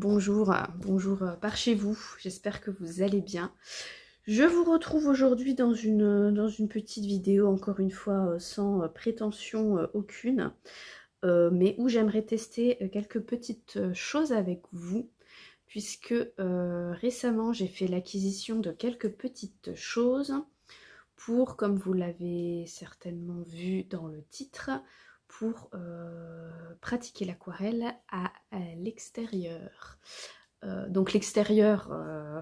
bonjour, bonjour par chez vous, j'espère que vous allez bien. Je vous retrouve aujourd'hui dans une petite vidéo, encore une fois, sans prétention aucune, mais où j'aimerais tester quelques petites choses avec vous, puisque récemment j'ai fait l'acquisition de quelques petites choses pour, comme vous l'avez certainement vu dans le titre, pour pratiquer l'aquarelle à l'extérieur. Donc l'extérieur,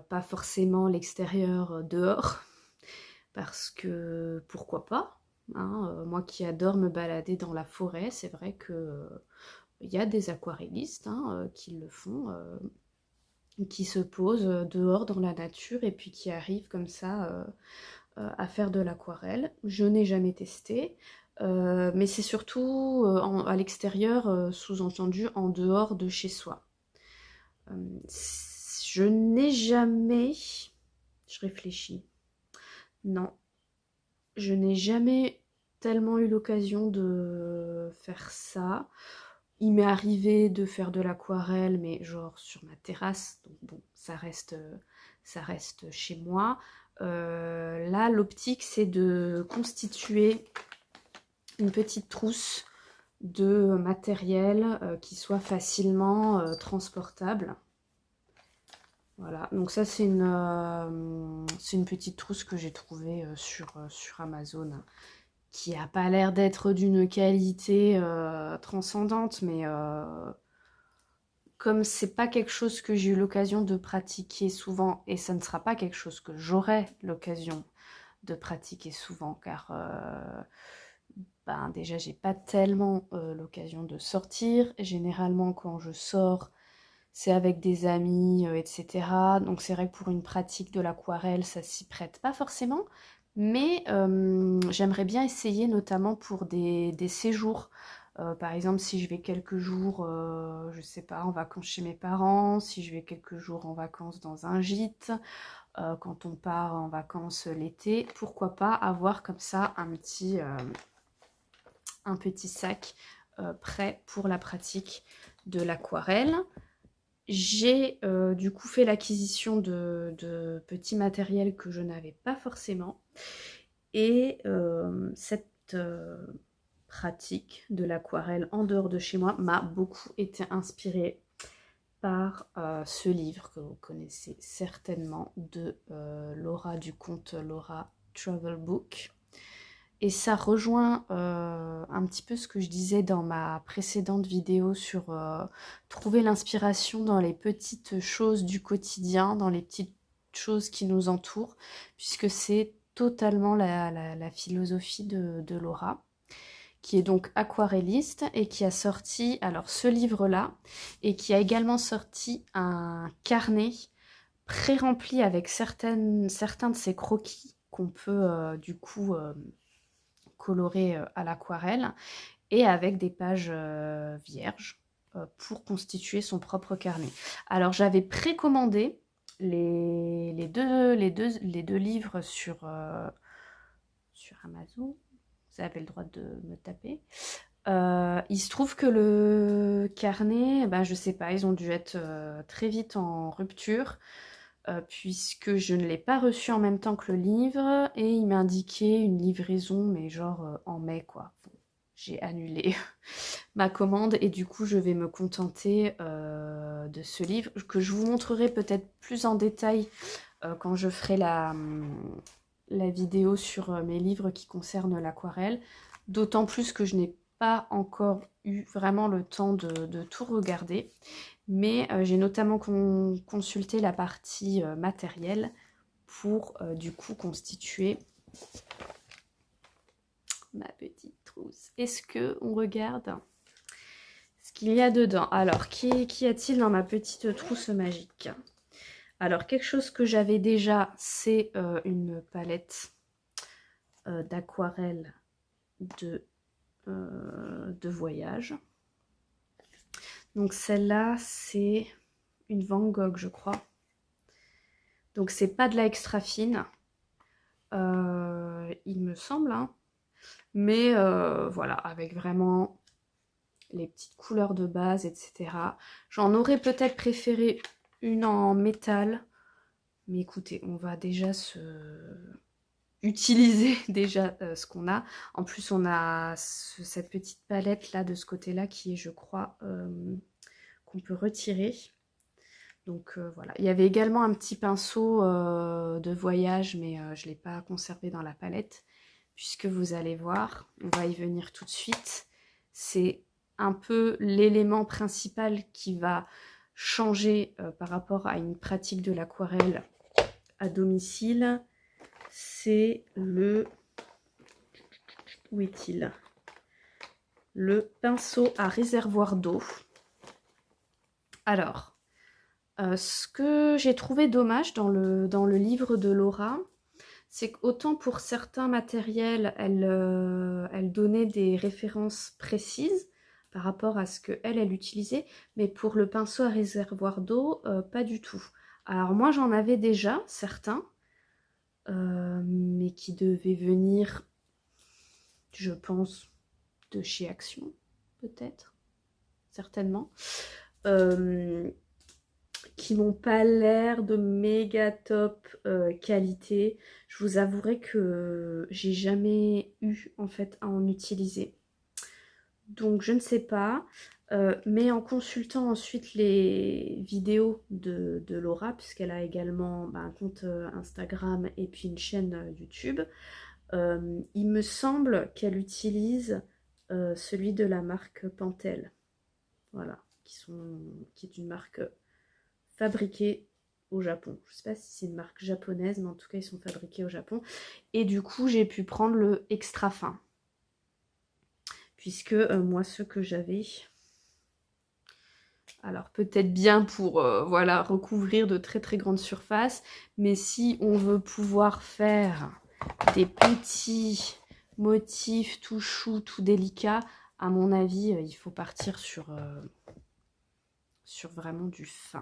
pas forcément l'extérieur dehors, parce que pourquoi pas, hein, moi qui adore me balader dans la forêt, c'est vrai que il y a des aquarellistes hein, qui le font, qui se posent dehors dans la nature et puis qui arrivent comme ça à faire de l'aquarelle. Je n'ai jamais testé, mais c'est surtout à l'extérieur, sous-entendu en dehors de chez soi. Je n'ai jamais... Je réfléchis. Non, je n'ai jamais tellement eu l'occasion de faire ça. Il m'est arrivé de faire de l'aquarelle, mais genre sur ma terrasse, donc bon, ça reste chez moi. Là, l'optique, c'est de constituer une petite trousse de matériel qui soit facilement transportable. Voilà, donc ça c'est une petite trousse que j'ai trouvée sur Amazon, qui a pas l'air d'être d'une qualité transcendante, mais comme c'est pas quelque chose que j'ai eu l'occasion de pratiquer souvent, et ça ne sera pas quelque chose que j'aurai l'occasion de pratiquer souvent, car ben, déjà j'ai pas tellement l'occasion de sortir. Généralement quand je sors, c'est avec des amis, etc. Donc c'est vrai que pour une pratique de l'aquarelle, ça s'y prête pas forcément. Mais j'aimerais bien essayer, notamment pour des séjours. Par exemple, si je vais quelques jours, je sais pas, en vacances chez mes parents, si je vais quelques jours en vacances dans un gîte, quand on part en vacances l'été, pourquoi pas avoir comme ça un petit sac prêt pour la pratique de l'aquarelle. J'ai du coup fait l'acquisition de petits matériels que je n'avais pas forcément. Et cette pratique de l'aquarelle en dehors de chez moi m'a beaucoup été inspirée par ce livre que vous connaissez certainement de Laura, du conte Laura Travel Book. Et ça rejoint un petit peu ce que je disais dans ma précédente vidéo sur trouver l'inspiration dans les petites choses du quotidien, dans les petites choses qui nous entourent, puisque c'est totalement la philosophie de Laura, qui est donc aquarelliste et qui a sorti alors ce livre-là, et qui a également sorti un carnet pré-rempli avec certains de ses croquis qu'on peut du coup coloré à l'aquarelle et avec des pages vierges pour constituer son propre carnet. Alors j'avais précommandé les deux livres sur Amazon. Vous avez le droit de me taper. Il se trouve que le carnet, ben, je sais pas, ils ont dû être très vite en rupture, puisque je ne l'ai pas reçu en même temps que le livre, et il m'a indiqué une livraison, mais genre en mai, quoi. Bon, j'ai annulé ma commande, et du coup, je vais me contenter de ce livre, que je vous montrerai peut-être plus en détail quand je ferai la vidéo sur mes livres qui concernent l'aquarelle, d'autant plus que je n'ai pas encore eu vraiment le temps de tout regarder. Mais j'ai notamment consulté la partie matérielle pour du coup constituer ma petite trousse. Est-ce qu'on regarde ce qu'il y a dedans? Alors, qu'y a-t-il dans ma petite trousse magique? Alors, quelque chose que j'avais déjà, c'est une palette d'aquarelle de voyage. Donc celle-là, c'est une Van Gogh, je crois. Donc c'est pas de la extra fine, il me semble, hein. Mais voilà, avec vraiment les petites couleurs de base, etc. J'en aurais peut-être préféré une en métal, mais écoutez, on va déjà utiliser déjà ce qu'on a. En plus, on a cette petite palette là de ce côté-là qui est, je crois, qu'on peut retirer. Donc voilà. Il y avait également un petit pinceau de voyage, mais je ne l'ai pas conservé dans la palette, puisque vous allez voir, on va y venir tout de suite. C'est un peu l'élément principal qui va changer par rapport à une pratique de l'aquarelle à domicile. C'est le... Où est-il? Le pinceau à réservoir d'eau. Alors, ce que j'ai trouvé dommage dans le livre de Laura, c'est qu'autant pour certains matériels, elle donnait des références précises par rapport à ce qu'elle utilisait, mais pour le pinceau à réservoir d'eau, pas du tout. Alors moi, j'en avais déjà certains, mais qui devaient venir, je pense, de chez Action, peut-être, certainement. Qui n'ont pas l'air de méga top qualité. Je vous avouerai que j'ai jamais eu en fait à en utiliser. Donc je ne sais pas. Mais en consultant ensuite les vidéos de Laura, puisqu'elle a également un compte Instagram et puis une chaîne YouTube, il me semble qu'elle utilise celui de la marque Pentel. Voilà, qui est une marque fabriqués au Japon. Je ne sais pas si c'est une marque japonaise, mais en tout cas, ils sont fabriqués au Japon. Et du coup, j'ai pu prendre le extra fin. Puisque moi, ceux que j'avais... Alors, peut-être bien pour voilà, recouvrir de très très grandes surfaces. Mais si on veut pouvoir faire des petits motifs tout chou, tout délicats, à mon avis, il faut partir sur vraiment du fin.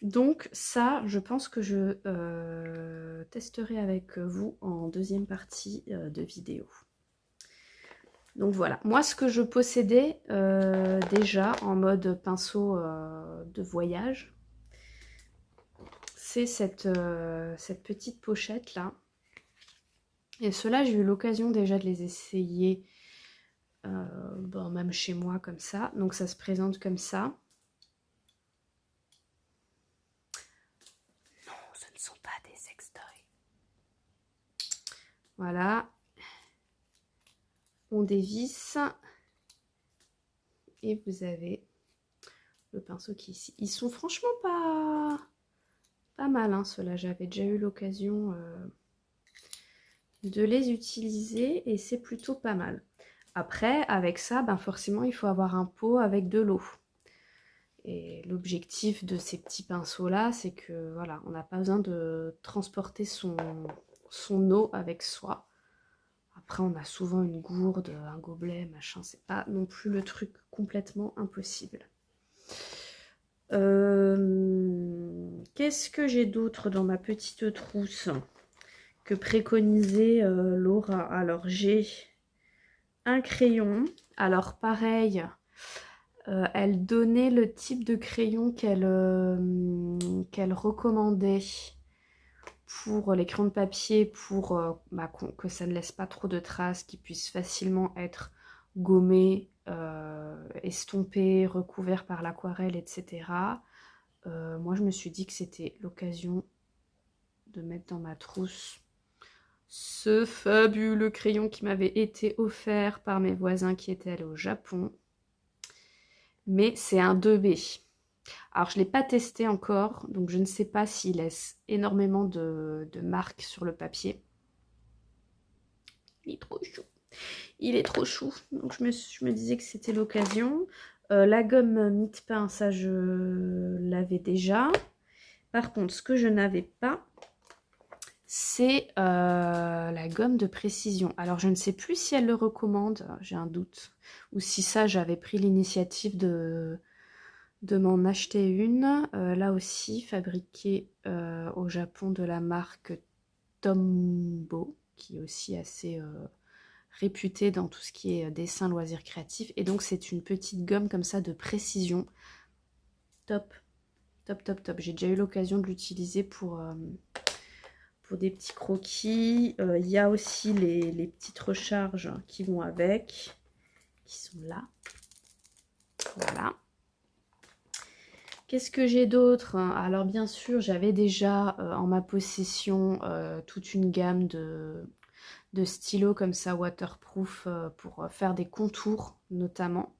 Donc ça, je pense que je testerai avec vous en deuxième partie de vidéo. Donc voilà, moi ce que je possédais déjà en mode pinceau de voyage, c'est cette petite pochette là. Et ceux-là, j'ai eu l'occasion déjà de les essayer même chez moi comme ça. Donc ça se présente comme ça. Ce ne sont pas des sextoys. Voilà. On dévisse. Et vous avez le pinceau qui est ici. Ils sont franchement pas mal, hein, ceux-là. J'avais déjà eu l'occasion de les utiliser et c'est plutôt pas mal. Après, avec ça, forcément, il faut avoir un pot avec de l'eau. Et l'objectif de ces petits pinceaux-là, c'est que voilà, on n'a pas besoin de transporter son eau avec soi. Après, on a souvent une gourde, un gobelet, machin. C'est pas non plus le truc complètement impossible. Qu'est-ce que j'ai d'autre dans ma petite trousse que préconisait Laura? Alors, j'ai un crayon. Alors, pareil... elle donnait le type de crayon qu'elle recommandait pour les crayons de papier, pour que ça ne laisse pas trop de traces, qu'ils puissent facilement être gommés, estompés, recouverts par l'aquarelle, etc. Moi, je me suis dit que c'était l'occasion de mettre dans ma trousse ce fabuleux crayon qui m'avait été offert par mes voisins qui étaient allés au Japon. Mais c'est un 2B. Alors, je ne l'ai pas testé encore, donc je ne sais pas s'il laisse énormément de marques sur le papier. Il est trop chou. Il est trop chou. Donc, je me disais que c'était l'occasion. La gomme mie-de-pain, ça, je l'avais déjà. Par contre, ce que je n'avais pas, c'est la gomme de précision. Alors, je ne sais plus si elle le recommande, j'ai un doute. Ou si ça, j'avais pris l'initiative de m'en acheter une. Là aussi, fabriquée au Japon de la marque Tombow, qui est aussi assez réputée dans tout ce qui est dessin, loisirs créatifs. Et donc c'est une petite gomme comme ça de précision. Top, top, top, top. J'ai déjà eu l'occasion de l'utiliser pour des petits croquis. Il y a aussi les petites recharges qui vont avec, qui sont là. Voilà. Qu'est-ce que j'ai d'autre? Alors bien sûr, j'avais déjà en ma possession toute une gamme de stylos comme ça, waterproof, pour faire des contours notamment.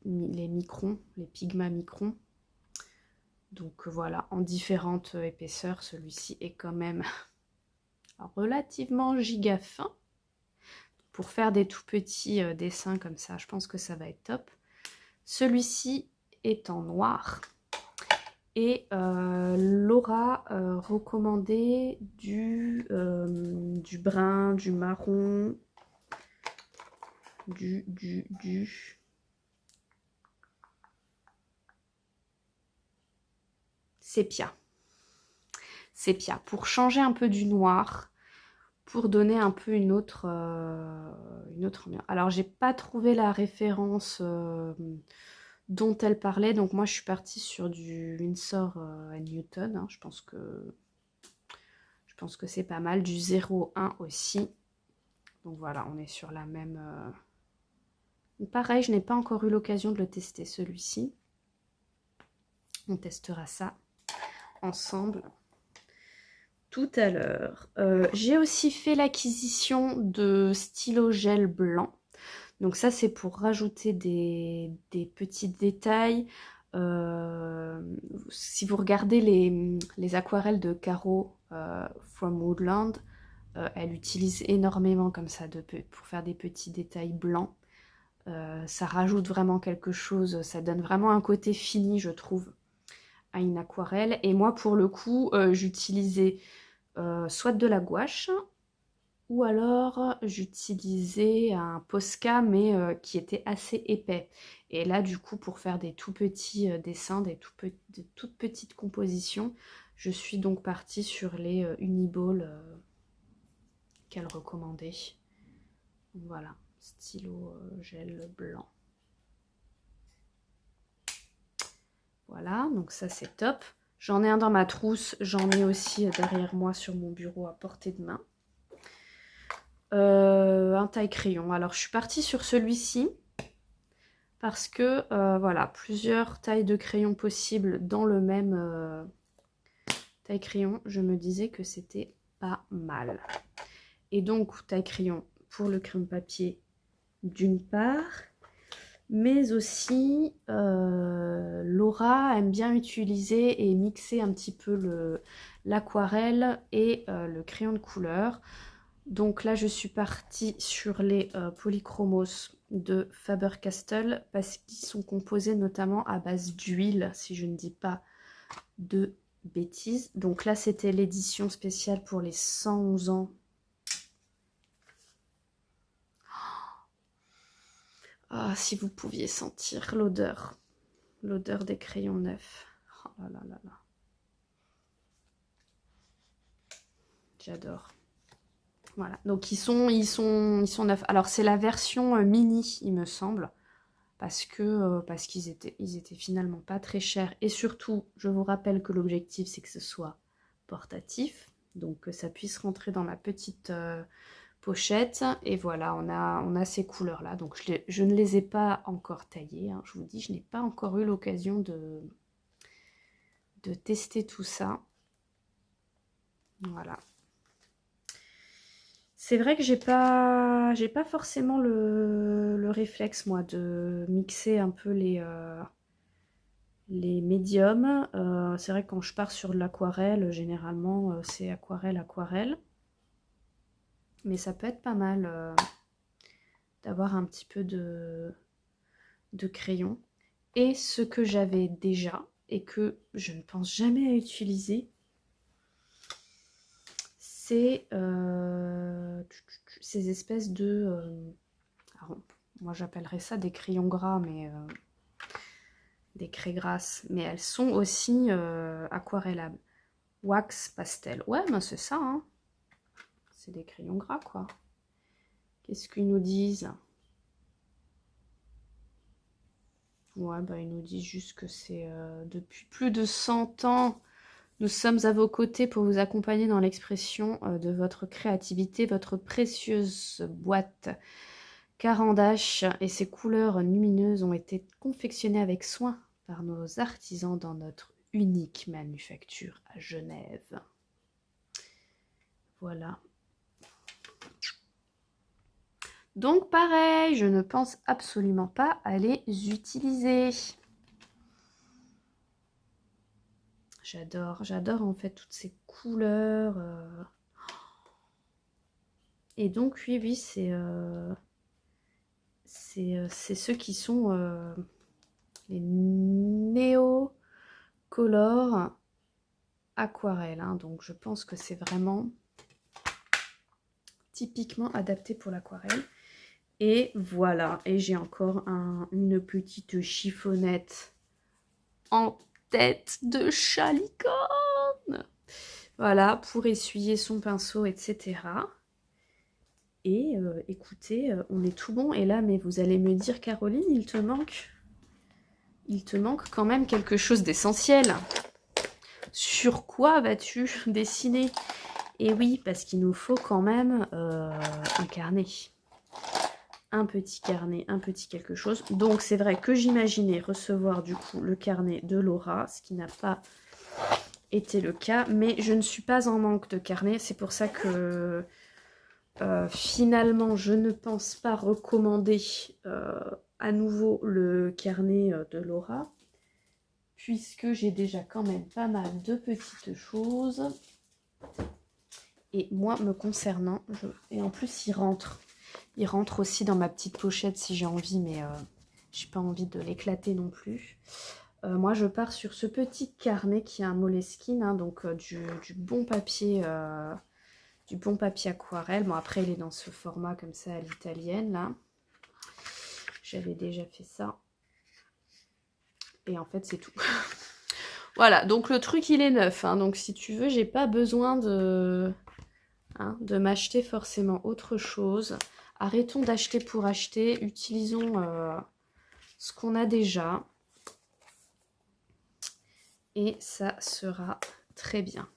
Les microns, les Pigma microns. Donc voilà, en différentes épaisseurs, celui-ci est quand même relativement giga fin. Pour faire des tout petits dessins comme ça, je pense que ça va être top. Celui-ci est en noir. Et Laura recommandait du brun, du marron, du sépia. Sépia, pour changer un peu du noir, pour donner un peu une autre ambiance. Alors, j'ai pas trouvé la référence dont elle parlait, donc moi je suis partie sur du Winsor & Newton, hein. Je pense que c'est pas mal, du 0,1 aussi. Donc voilà, on est sur la même... Pareil, je n'ai pas encore eu l'occasion de le tester, celui-ci. On testera ça ensemble tout à l'heure. J'ai aussi fait l'acquisition de stylos gel blanc. Donc ça, c'est pour rajouter des petits détails. Si vous regardez les aquarelles de Caro from Woodland, elle utilise énormément comme ça pour faire des petits détails blancs. Ça rajoute vraiment quelque chose, ça donne vraiment un côté fini, je trouve, à une aquarelle. Et moi, pour le coup, j'utilisais soit de la gouache, ou alors j'utilisais un Posca, mais qui était assez épais. Et là, du coup, pour faire des tout petits dessins, des toutes petites compositions, je suis donc partie sur les Uniball qu'elle recommandait. Voilà, stylo gel blanc. Voilà, donc ça c'est top. J'en ai un dans ma trousse, j'en ai aussi derrière moi sur mon bureau à portée de main. Un taille-crayon. Alors je suis partie sur celui-ci parce que voilà, plusieurs tailles de crayon possibles dans le même taille-crayon. Je me disais que c'était pas mal. Et donc taille-crayon pour le crayon de papier d'une part, mais aussi Laura aime bien utiliser et mixer un petit peu l'aquarelle et le crayon de couleur. Donc là, je suis partie sur les polychromos de Faber-Castell parce qu'ils sont composés notamment à base d'huile, si je ne dis pas de bêtises. Donc là, c'était l'édition spéciale pour les 111 ans. Ah, si vous pouviez sentir l'odeur des crayons neufs. Oh là là là là. J'adore. Voilà, donc ils sont neufs. Alors c'est la version mini, il me semble, parce qu'ils étaient finalement pas très chers. Et surtout, je vous rappelle que l'objectif c'est que ce soit portatif, donc que ça puisse rentrer dans ma petite pochette. Et voilà, on a ces couleurs là. Donc je ne les ai pas encore taillées, hein. Je vous dis, je n'ai pas encore eu l'occasion de tester tout ça. Voilà. C'est vrai que j'ai pas forcément le réflexe, moi, de mixer un peu les médiums. C'est vrai que quand je pars sur de l'aquarelle, généralement, c'est aquarelle. Mais ça peut être pas mal d'avoir un petit peu de crayon. Et ce que j'avais déjà, et que je ne pense jamais à utiliser, c'est ces espèces de... alors, moi j'appellerais ça des crayons gras, mais des craies grasses, mais elles sont aussi aquarellables. Wax pastel. Ouais, ben c'est ça, hein. C'est des crayons gras, quoi. Qu'est-ce qu'ils nous disent? Ouais, bah, ils nous disent juste que c'est depuis plus de 100 ans, nous sommes à vos côtés pour vous accompagner dans l'expression de votre créativité. Votre précieuse boîte Caran d'Ache et ses couleurs lumineuses ont été confectionnées avec soin par nos artisans dans notre unique manufacture à Genève. Voilà. Donc pareil, je ne pense absolument pas à les utiliser. J'adore en fait toutes ces couleurs. Et donc oui, c'est ceux qui sont les néocolores aquarelle. Hein. Donc je pense que c'est vraiment typiquement adapté pour l'aquarelle. Et voilà, et j'ai encore une petite chiffonnette en tête de chat licorne. Voilà, pour essuyer son pinceau, etc. Et écoutez, on est tout bon. Et là, mais vous allez me dire, Caroline, il te manque quand même quelque chose d'essentiel. Sur quoi vas-tu dessiner? Et oui, parce qu'il nous faut quand même un carnet. Un petit carnet, un petit quelque chose. Donc c'est vrai que j'imaginais recevoir du coup le carnet de Laura, ce qui n'a pas été le cas. Mais je ne suis pas en manque de carnet. C'est pour ça que finalement je ne pense pas recommander à nouveau le carnet de Laura. Puisque j'ai déjà quand même pas mal de petites choses. Et moi, me concernant, et en plus, il rentre aussi dans ma petite pochette si j'ai envie, mais j'ai pas envie de l'éclater non plus. Moi, je pars sur ce petit carnet qui est un Moleskine, hein, donc du bon papier aquarelle. Bon, après, il est dans ce format comme ça à l'italienne, là. J'avais déjà fait ça. Et en fait, c'est tout. Voilà, donc le truc, il est neuf. Hein, donc, si tu veux, j'ai pas besoin de m'acheter forcément autre chose. Arrêtons d'acheter pour acheter. Utilisons ce qu'on a déjà. Et ça sera très bien.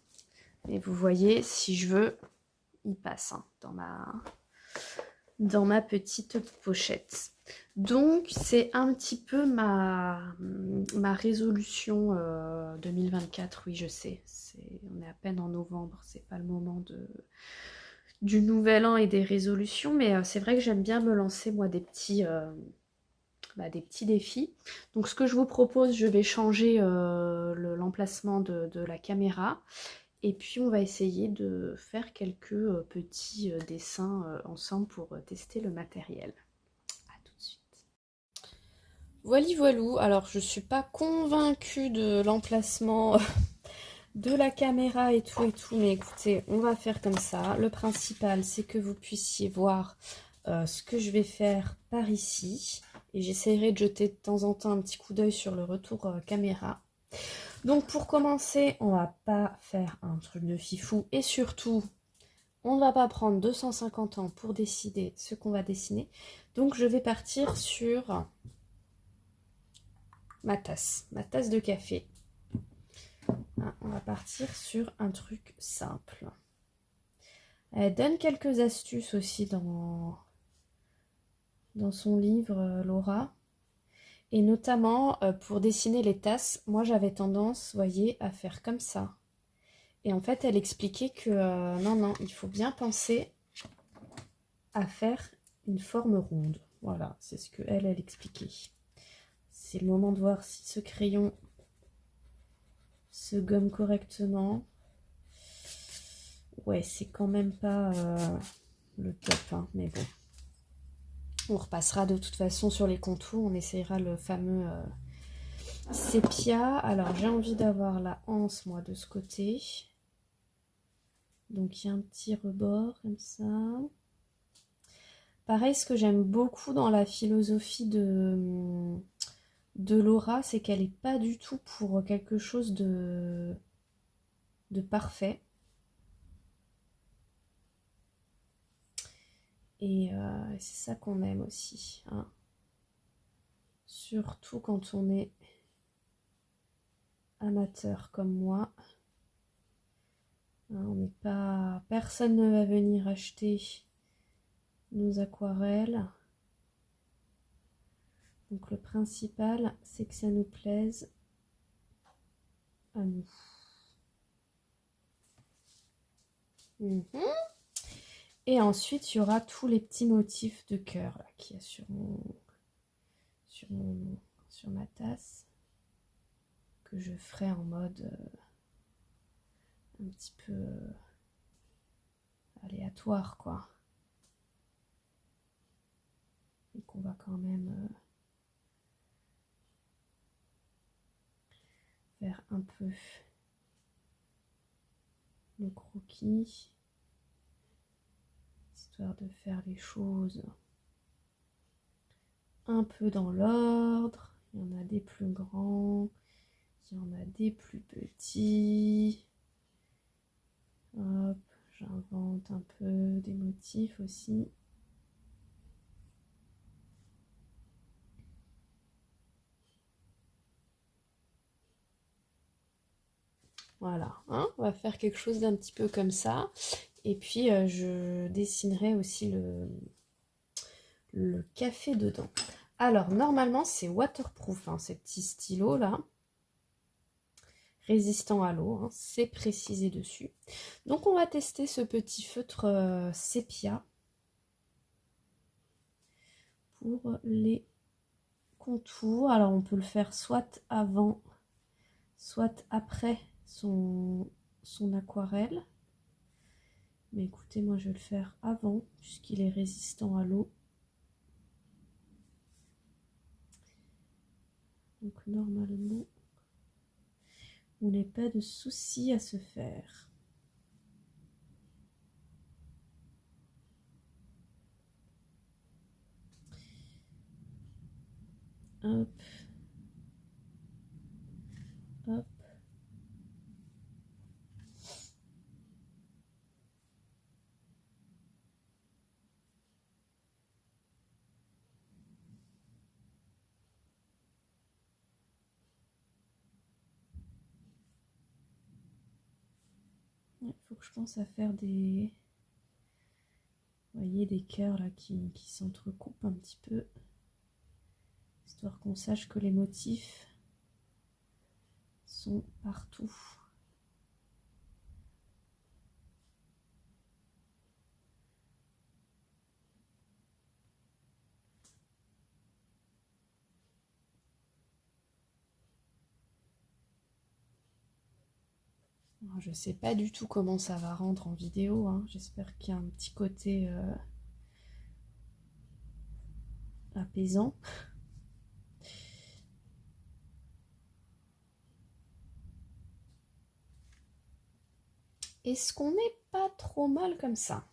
Et vous voyez, si je veux, il passe hein, dans ma petite pochette. Donc, c'est un petit peu ma résolution 2024. Oui, je sais, on est à peine en novembre, c'est pas le moment du nouvel an et des résolutions, mais c'est vrai que j'aime bien me lancer, moi, des petits défis. Donc, ce que je vous propose, je vais changer l'emplacement de la caméra. Et puis, on va essayer de faire quelques petits dessins ensemble pour tester le matériel. À tout de suite. Voilou. Alors, je suis pas convaincue de l'emplacement de la caméra et tout, mais écoutez, on va faire comme ça. Le principal, c'est que vous puissiez voir ce que je vais faire par ici. Et j'essaierai de jeter de temps en temps un petit coup d'œil sur le retour caméra. Donc pour commencer, on va pas faire un truc de fifou et surtout, on ne va pas prendre 250 ans pour décider ce qu'on va dessiner. Donc je vais partir sur ma tasse de café. On va partir sur un truc simple. Elle donne quelques astuces aussi dans son livre, Laura. Et notamment, pour dessiner les tasses, moi j'avais tendance, vous voyez, à faire comme ça. Et en fait, elle expliquait que non, il faut bien penser à faire une forme ronde. Voilà, c'est ce qu'elle expliquait. C'est le moment de voir si ce crayon se gomme correctement. Ouais, c'est quand même pas le top, hein, mais bon. On repassera de toute façon sur les contours, on essayera le fameux sépia. Alors, j'ai envie d'avoir la anse, moi, de ce côté. Donc, il y a un petit rebord comme ça. Pareil, ce que j'aime beaucoup dans la philosophie de Laura, c'est qu'elle n'est pas du tout pour quelque chose de parfait. Et c'est ça qu'on aime aussi, hein. Surtout quand on est amateur comme moi. Hein, on n'est pas... Personne ne va venir acheter nos aquarelles. Donc le principal, c'est que ça nous plaise à nous. Et ensuite, il y aura tous les petits motifs de cœur qu'il y a sur ma tasse, que je ferai en mode un petit peu aléatoire, quoi. Et qu'on va quand même faire un peu le croquis, histoire de faire les choses un peu dans l'ordre. Il y en a des plus grands, il y en a des plus petits. Hop, j'invente un peu des motifs aussi. Voilà, hein, on va faire quelque chose d'un petit peu comme ça. Et puis, je dessinerai aussi le café dedans. Alors, normalement, c'est waterproof, hein, ces petits stylos-là. Résistant à l'eau, hein, c'est précisé dessus. Donc, on va tester ce petit feutre sépia pour les contours. Alors, on peut le faire soit avant, soit après son aquarelle. Mais écoutez, moi je vais le faire avant, puisqu'il est résistant à l'eau. Donc normalement, on n'a pas de souci à se faire. Hop. Hop. Il faut que je pense à faire des... Vous voyez, des cœurs là qui s'entrecoupent un petit peu. Histoire qu'on sache que les motifs sont partout. Alors, je sais pas du tout comment ça va rendre en vidéo, hein. J'espère qu'il y a un petit côté apaisant. Est-ce qu'on n'est pas trop mal comme ça?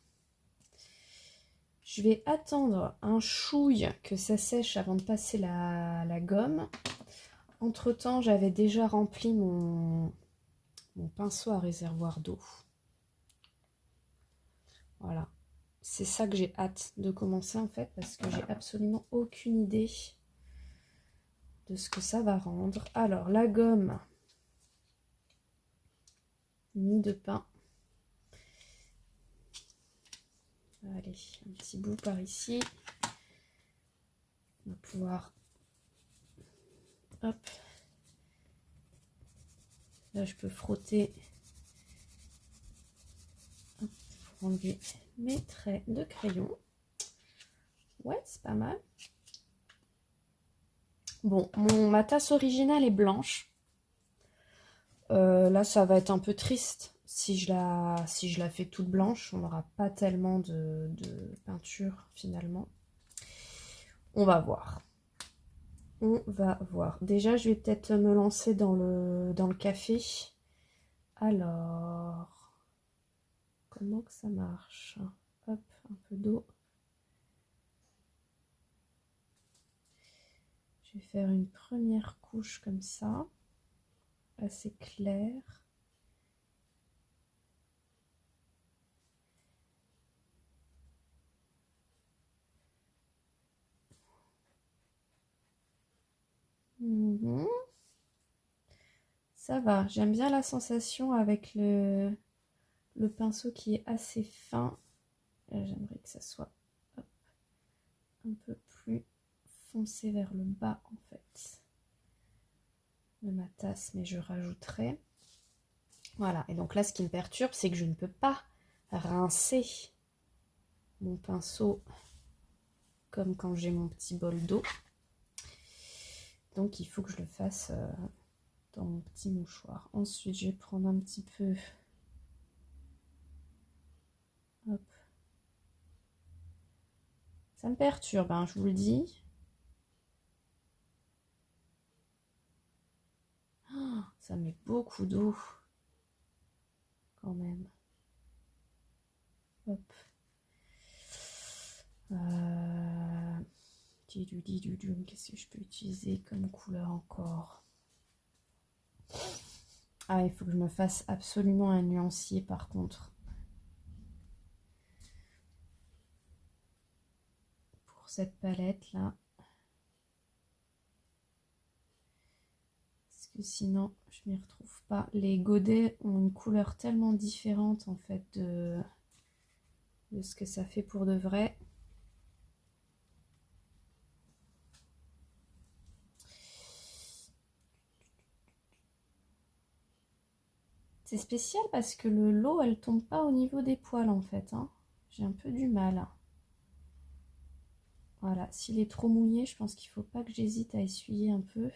Je vais attendre un chouille que ça sèche avant de passer la gomme. Entre temps, j'avais déjà rempli mon pinceau à réservoir d'eau. Voilà. C'est ça que j'ai hâte de commencer en fait, parce que j'ai absolument aucune idée de ce que ça va rendre. Alors, la gomme, nid de pain. Allez, un petit bout par ici. On va pouvoir... Hop. Là, je peux frotter pour enlever mes traits de crayon. Ouais, c'est pas mal. Bon, ma tasse originale est blanche. Là, ça va être un peu triste. Si je la fais toute blanche, on n'aura pas tellement de peinture finalement. On va voir. On va voir. Déjà, je vais peut-être me lancer dans le café. Alors, comment que ça marche? Hop, un peu d'eau. Je vais faire une première couche comme ça, assez claire. Mhm. Ça va, j'aime bien la sensation avec le pinceau qui est assez fin. J'aimerais que ça soit hop, un peu plus foncé vers le bas en fait de ma tasse, mais je rajouterai. Voilà, et donc là ce qui me perturbe, c'est que je ne peux pas rincer mon pinceau comme quand j'ai mon petit bol d'eau. Donc il faut que je le fasse dans mon petit mouchoir. Ensuite, je vais prendre un petit peu. Hop. Ça me perturbe, hein, je vous le dis. Oh, ça met beaucoup d'eau. Quand même. Hop. Qu'est-ce que je peux utiliser comme couleur encore? Ah, il faut que je me fasse absolument un nuancier par contre. Pour cette palette là. Parce que sinon, je m'y retrouve pas. Les godets ont une couleur tellement différente en fait de ce que ça fait pour de vrai. C'est spécial parce que l'eau, elle tombe pas au niveau des poils en fait. Hein. J'ai un peu du mal. Voilà, s'il est trop mouillé, je pense qu'il faut pas que j'hésite à essuyer un peu.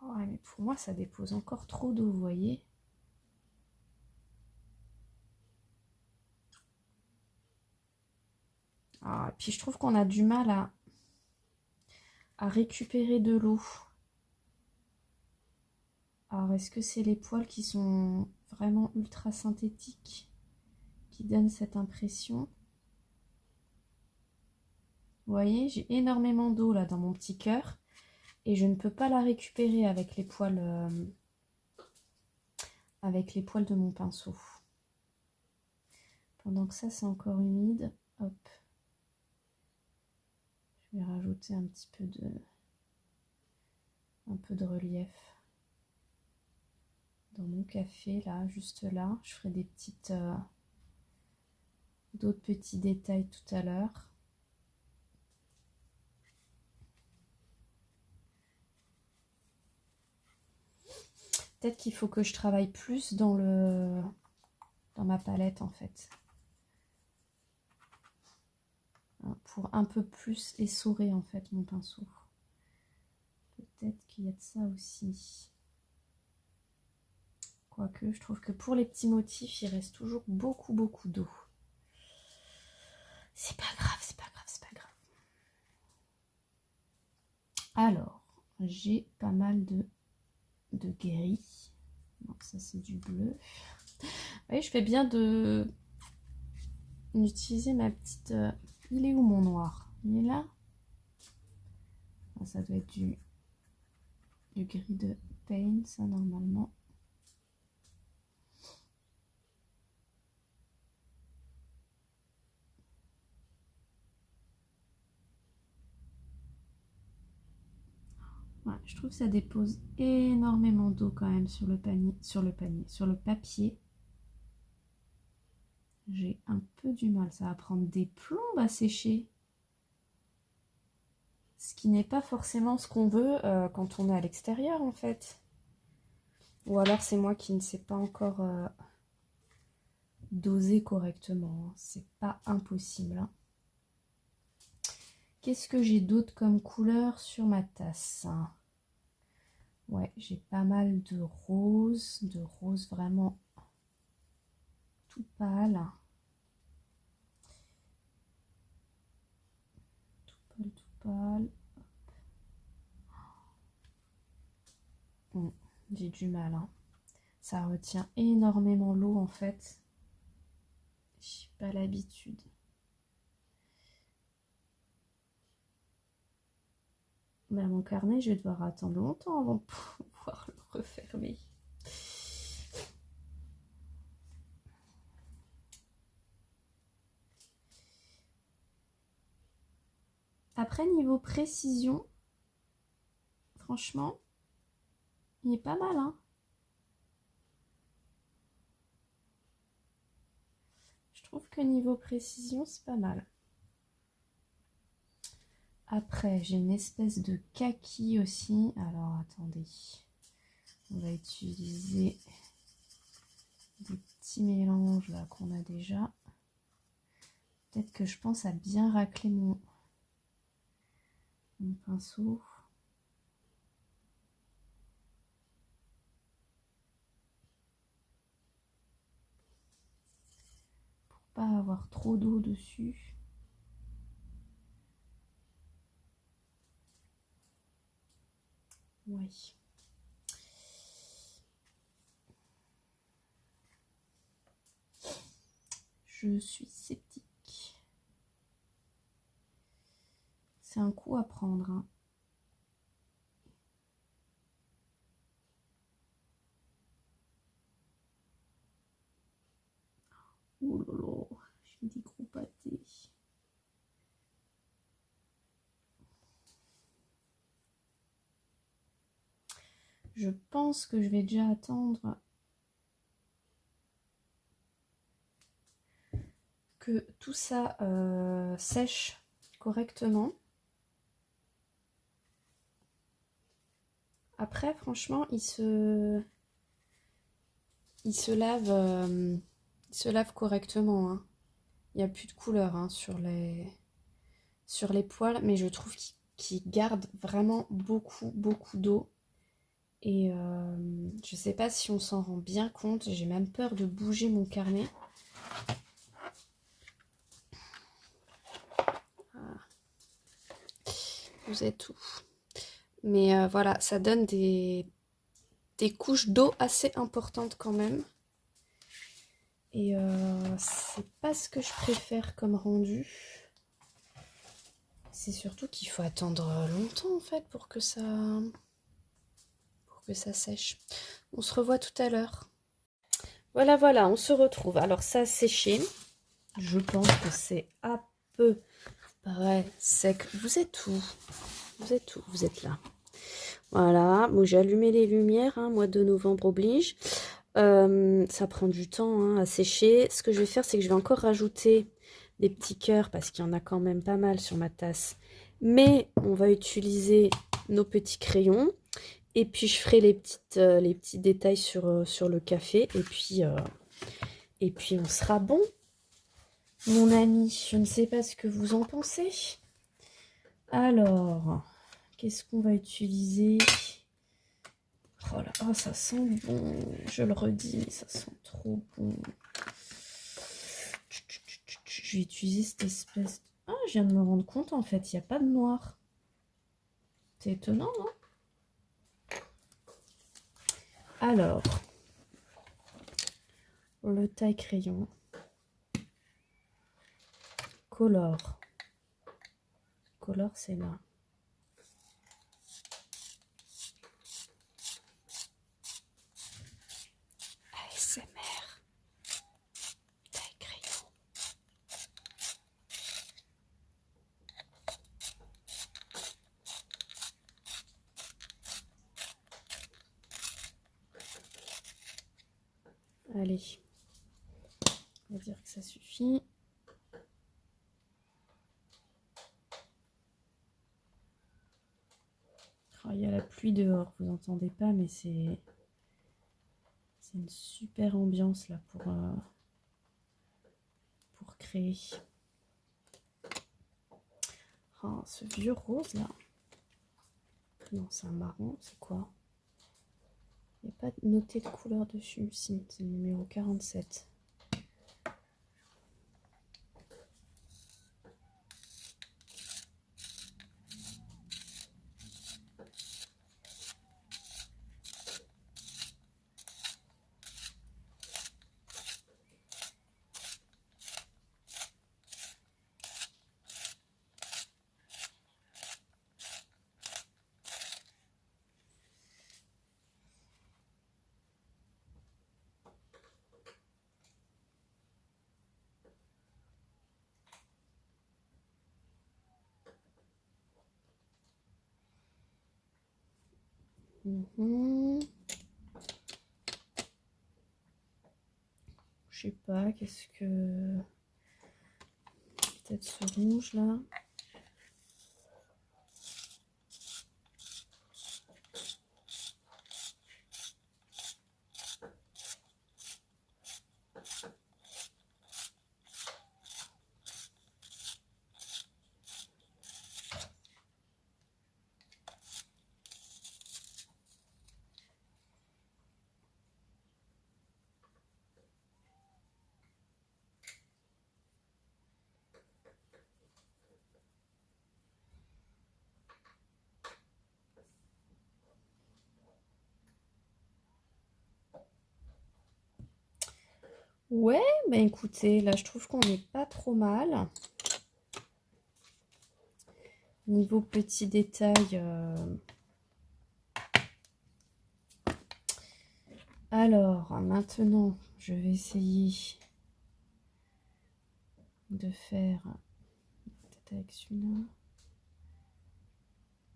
Oh, mais pour moi, ça dépose encore trop d'eau, vous voyez. Ah, puis je trouve qu'on a du mal à récupérer de l'eau. Alors, est-ce que c'est les poils qui sont vraiment ultra synthétiques qui donnent cette impression? Vous voyez, j'ai énormément d'eau là dans mon petit cœur et je ne peux pas la récupérer avec les poils de mon pinceau. Pendant que ça, c'est encore humide, hop, je vais rajouter un peu de relief dans mon café là, juste là. Je ferai d'autres petits détails tout à l'heure. Peut-être qu'il faut que je travaille plus dans ma palette en fait. Pour un peu plus essorer en fait mon pinceau. Peut-être qu'il y a de ça aussi. Quoique, je trouve que pour les petits motifs, il reste toujours beaucoup d'eau. C'est pas grave, c'est pas grave, c'est pas grave. Alors, j'ai pas mal de gris. Non, ça c'est du bleu. Vous voyez, je fais bien d'utiliser ma petite... Il est où mon noir? Il est là? Ah, ça doit être du gris de Paint, ça normalement. Ouais, je trouve que ça dépose énormément d'eau quand même sur le papier. J'ai un peu du mal, ça va prendre des plombes à sécher. Ce qui n'est pas forcément ce qu'on veut quand on est à l'extérieur en fait. Ou alors c'est moi qui ne sais pas encore doser correctement. Hein. C'est pas impossible. Hein. Qu'est-ce que j'ai d'autre comme couleur sur ma tasse? Ouais, j'ai pas mal de roses vraiment tout pâle. Tout pâle. J'ai du mal. Hein. Ça retient énormément l'eau en fait. J'ai pas l'habitude. Ben, mon carnet, je vais devoir attendre longtemps avant de pouvoir le refermer. Après, niveau précision, Franchement, il est pas mal, hein. Je trouve que niveau précision, c'est pas mal. Après, j'ai une espèce de kaki aussi. Alors, attendez. On va utiliser des petits mélanges là qu'on a déjà. Peut-être que je pense à bien racler mon pinceau. Pour pas avoir trop d'eau dessus. Oui. Je suis sceptique. C'est un coup à prendre, hein. Oh là là, j'ai des gros pâtés. Je pense que je vais déjà attendre que tout ça sèche correctement. Après, franchement, il se lave correctement, hein. Il n'y a plus de couleur, hein, sur les poils, mais je trouve qu'il garde vraiment beaucoup d'eau. Et je sais pas si on s'en rend bien compte, j'ai même peur de bouger mon carnet. Vous êtes où? Mais voilà, ça donne des couches d'eau assez importantes quand même. Et c'est pas ce que je préfère comme rendu. C'est surtout qu'il faut attendre longtemps en fait pour que ça sèche. On se revoit tout à l'heure. Voilà, on se retrouve. Alors ça a séché. Je pense que c'est à peu près sec. Vous êtes où? Vous êtes où? Vous êtes là. Voilà, bon, j'ai allumé les lumières, hein, mois de novembre oblige. Ça prend du temps, hein, à sécher. Ce que je vais faire, c'est que je vais encore rajouter des petits cœurs parce qu'il y en a quand même pas mal sur ma tasse. Mais on va utiliser nos petits crayons. Et puis je ferai les petits détails sur le café. Et puis on sera bon, mon ami. Je ne sais pas ce que vous en pensez. Alors, qu'est-ce qu'on va utiliser? Oh là, oh, ça sent bon. Je le redis, mais ça sent trop bon. Je vais utiliser cette espèce... Ah, je viens de me rendre compte, en fait, il n'y a pas de noir. C'est étonnant, non? Alors, le taille-crayon. Color. Color, c'est là. ASMR. Taille-crayon. Allez. On va dire que ça suffit. Oh, il y a la pluie dehors, vous n'entendez pas, mais c'est une super ambiance là pour créer. Oh, ce vieux rose là. Non, c'est un marron, c'est quoi? Il n'y a pas noté de couleur dessus. Si, c'est le numéro 47. Je sais pas, qu'est-ce que... Peut-être ce rouge là. Ouais, bah écoutez, là je trouve qu'on n'est pas trop mal. Niveau petits détails. Alors, maintenant, je vais essayer de faire peut-être avec celui-là.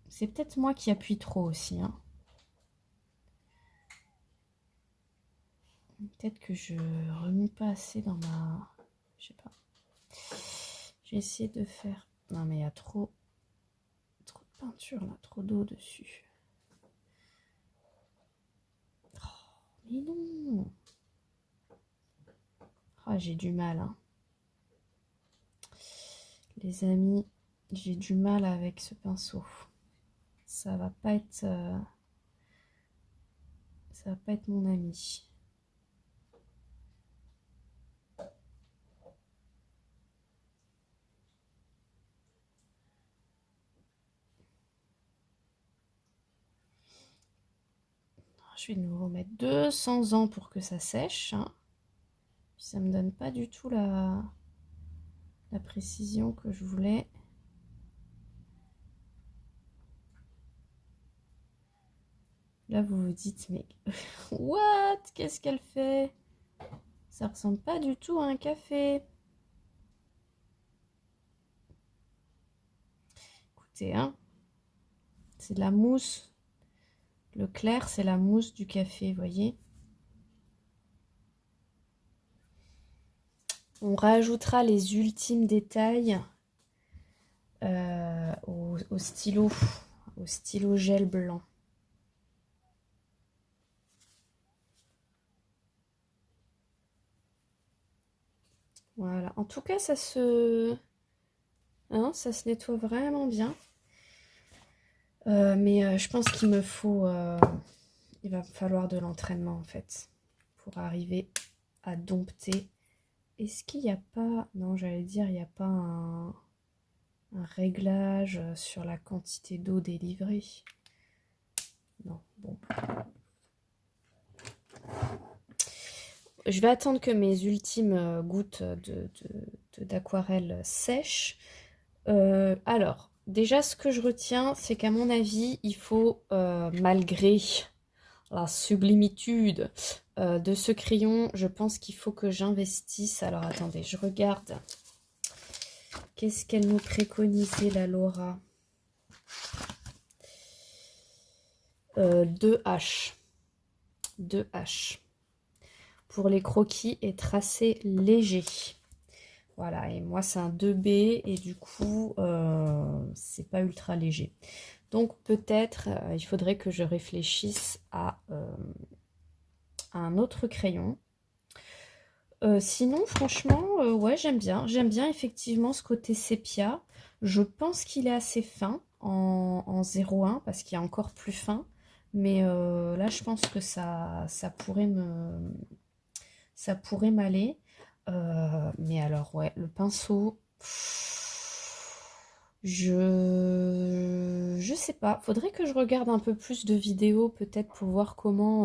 C'est peut-être moi qui appuie trop aussi, hein. Peut-être que je remue pas assez dans ma... Je sais pas. J'ai essayé de faire... Non mais il y a trop de peinture là, trop d'eau dessus. Oh, mais non. Ah, j'ai du mal, hein. Les amis, j'ai du mal avec ce pinceau. Ça va pas être... ça va pas être mon ami. Je vais de nouveau mettre 200 ans pour que ça sèche, hein. Puis ça me donne pas du tout la précision que je voulais. Là, vous vous dites, mais what? Qu'est-ce qu'elle fait? Ça ressemble pas du tout à un café. Écoutez, hein, c'est de la mousse. Le clair, c'est la mousse du café, vous voyez? On rajoutera les ultimes détails au stylo gel blanc. Voilà. En tout cas, ça se nettoie vraiment bien. Mais je pense qu'il me faut... il va me falloir de l'entraînement, en fait, pour arriver à dompter. Est-ce qu'il n'y a pas... Non, j'allais dire, il n'y a pas un réglage sur la quantité d'eau délivrée. Non, bon. Je vais attendre que mes ultimes gouttes d'aquarelle sèchent. Alors, déjà, ce que je retiens, c'est qu'à mon avis, il faut, malgré la sublimitude de ce crayon, je pense qu'il faut que j'investisse. Alors, attendez, je regarde. Qu'est-ce qu'elle nous préconisait, la Laura? 2H. 2H. Pour les croquis et tracés légers. Voilà, et moi c'est un 2B et du coup c'est pas ultra léger. Donc peut-être il faudrait que je réfléchisse à un autre crayon. Sinon franchement ouais, j'aime bien effectivement ce côté sépia. Je pense qu'il est assez fin en 0,1 parce qu'il est encore plus fin. Mais là je pense que ça pourrait m'aller. Mais alors ouais, le pinceau, je sais pas. Faudrait que je regarde un peu plus de vidéos peut-être pour voir comment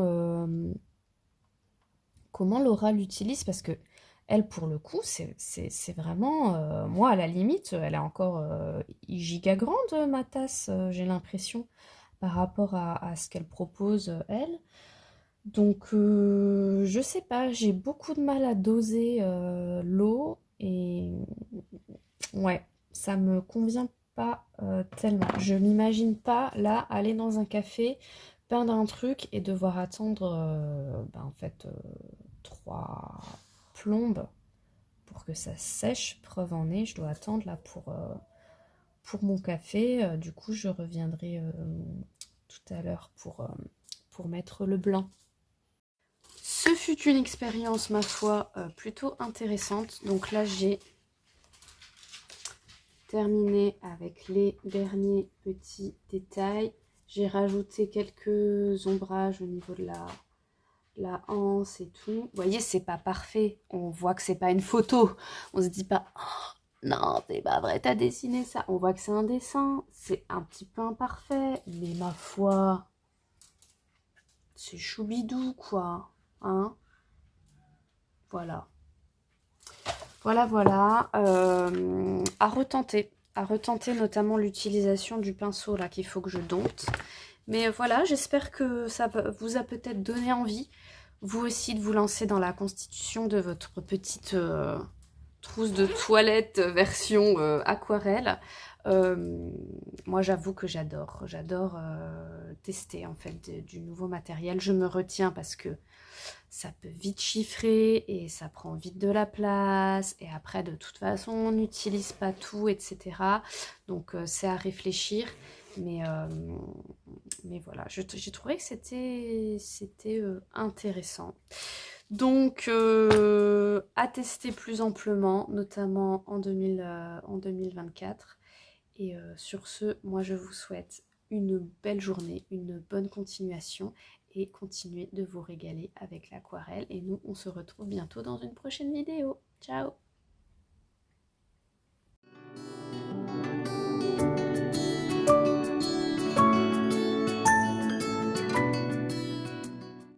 Laura l'utilise parce que elle pour le coup c'est vraiment moi à la limite elle est encore giga grande ma tasse, j'ai l'impression par rapport à ce qu'elle propose elle. Donc, je sais pas, j'ai beaucoup de mal à doser l'eau et ouais, ça me convient pas tellement. Je m'imagine pas là aller dans un café, peindre un truc et devoir attendre en fait 3 plombes pour que ça sèche. Preuve en est, je dois attendre là pour mon café. Du coup, je reviendrai tout à l'heure pour mettre le blanc. Ce fut une expérience, ma foi, plutôt intéressante. Donc là, j'ai terminé avec les derniers petits détails. J'ai rajouté quelques ombrages au niveau de la anse et tout. Vous voyez, c'est pas parfait. On voit que c'est pas une photo. On se dit pas, oh, non, c'est pas vrai, t'as dessiné ça. On voit que c'est un dessin. C'est un petit peu imparfait. Mais ma foi, c'est choubidou, quoi. Hein? Voilà. Voilà. À retenter notamment l'utilisation du pinceau là qu'il faut que je dompte. Mais voilà, j'espère que ça vous a peut-être donné envie, vous aussi, de vous lancer dans la constitution de votre petite trousse de toilette version aquarelle. Moi, j'avoue que j'adore tester en fait du nouveau matériel. Je me retiens parce que ça peut vite chiffrer et ça prend vite de la place. Et après, de toute façon, on n'utilise pas tout, etc. Donc, c'est à réfléchir. Mais voilà, j'ai trouvé que c'était intéressant. Donc, à tester plus amplement, notamment en 2024. Et sur ce, moi, je vous souhaite une belle journée, une bonne continuation et continuez de vous régaler avec l'aquarelle. Et nous, on se retrouve bientôt dans une prochaine vidéo. Ciao!